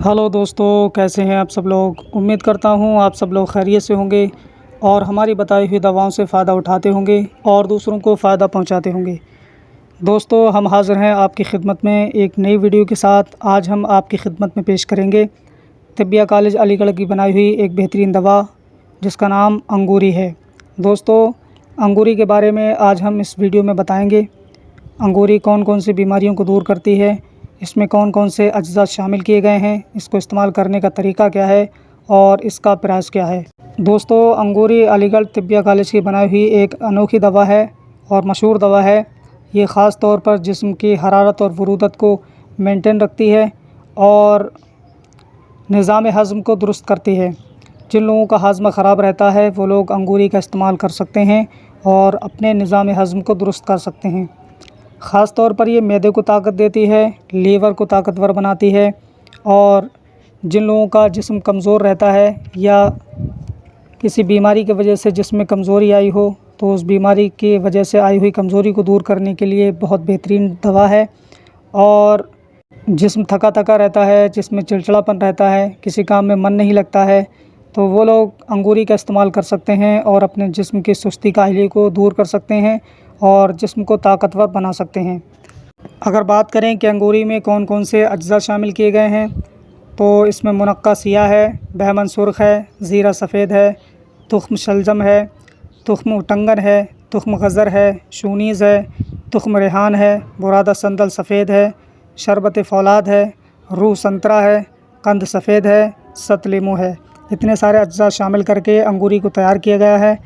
Hello दोस्तों, कैसे हैं आप सब लोग। उम्मीद करता हूं आप सब लोग खैरियत से होंगे और हमारी बताई हुई दवाओं से फ़ायदा उठाते होंगे और दूसरों को फ़ायदा पहुंचाते होंगे। दोस्तों, हम हाज़िर हैं आपकी खिदमत में एक नई वीडियो के साथ। आज हम आपकी खिदमत में पेश करेंगे तिब्बिया कॉलेज अलीगढ़ की बनाई हुई एक बेहतरीन दवा जिसका नाम अंगूरी है। दोस्तों, अंगूरी के बारे में आज हम इस वीडियो में बताएँगे। अंगूरी कौन कौन सी बीमारियों को दूर करती है, इसमें कौन कौन से अज्जा शामिल किए गए हैं, इसको इस्तेमाल करने का तरीका क्या है और इसका प्राइस क्या है। दोस्तों, अंगूरी अलीगढ़ तिब्बिया कॉलेज की बनाई हुई एक अनोखी दवा है और मशहूर दवा है। ये ख़ास तौर पर जिस्म की हरारत और बरूदत को मेंटेन रखती है और निज़ाम हज़म को दुरुस्त करती है। जिन लोगों का हाजमा ख़राब रहता है वो लोग अंगूरी का इस्तेमाल कर सकते हैं और अपने निज़ाम हज़म को दुरुस्त कर सकते हैं। ख़ास तौर पर ये मैदे को ताकत देती है, लीवर को ताकतवर बनाती है और जिन लोगों का जिस्म कमज़ोर रहता है या किसी बीमारी की वजह से जिस्म में कमज़ोरी आई हो तो उस बीमारी की वजह से आई हुई कमज़ोरी को दूर करने के लिए बहुत बेहतरीन दवा है। और जिस्म थका थका रहता है, जिसमें चिड़चिड़ापन रहता है, किसी काम में मन नहीं लगता है, तो वो लोग अंगूरी का इस्तेमाल कर सकते हैं और अपने जिस्म की सुस्ती काहली को दूर कर सकते हैं और जिस्म को ताकतवर बना सकते हैं। अगर बात करें कि अंगूरी में कौन कौन से अज्जा शामिल किए गए हैं तो इसमें मुनक्का सियाह है, बहमन सुर्ख है, ज़ीरा सफ़ेद है, तुख्म शलजम है, तुख्म उटंगन है, तुख्म गज़र है, शूनीज़ है, तुख्म रेहान है, बुरादा संदल सफ़ेद है, शरबत फ़ौलाद है, रूह संतरा है, कंद सफ़ेद है, सत लीमू है। इतने सारे अज्जा शामिल करके अंगूरी को तैयार किया गया है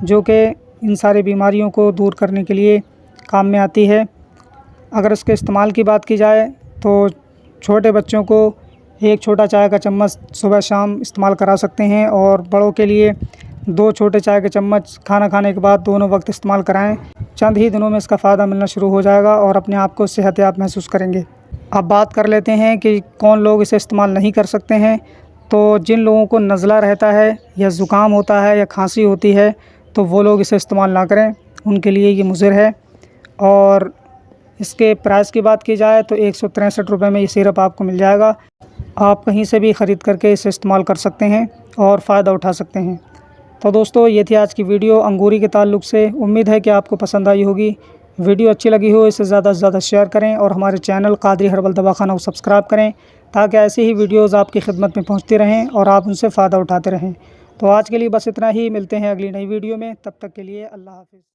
जो कि इन सारी बीमारियों को दूर करने के लिए काम में आती है। अगर इसके इस्तेमाल की बात की जाए तो छोटे बच्चों को एक छोटा चाय का चम्मच सुबह शाम इस्तेमाल करा सकते हैं और बड़ों के लिए 2 छोटे चाय के चम्मच खाना खाने के बाद दोनों वक्त इस्तेमाल कराएं। चंद ही दिनों में इसका फ़ायदा मिलना शुरू हो जाएगा और अपने आप को सेहतयाब महसूस करेंगे। अब बात कर लेते हैं कि कौन लोग इसे इस्तेमाल नहीं कर सकते हैं। तो जिन लोगों को नज़ला रहता है या ज़ुकाम होता है या खांसी होती है तो वो लोग इसे इस्तेमाल ना करें, उनके लिए ये मुज़िर है। और इसके प्राइस की बात की जाए तो 163 रुपये में ये सिरप आपको मिल जाएगा। आप कहीं से भी ख़रीद करके इसे इस्तेमाल कर सकते हैं और फ़ायदा उठा सकते हैं। तो दोस्तों, ये थी आज की वीडियो अंगूरी के ताल्लुक़ से। उम्मीद है कि आपको पसंद आई होगी। वीडियो अच्छी लगी हो इसे ज़्यादा से ज़्यादा शेयर करें और हमारे चैनल कादरी हर्बल दवाखाना को सब्सक्राइब करें ताकि ऐसी ही वीडियोज़ आपकी खिदमत में पहुँचती रहें और आप उनसे फ़ायदा उठाते रहें। तो आज के लिए बस इतना ही। मिलते हैं अगली नई वीडियो में, तब तक के लिए अल्लाह हाफ़िज़।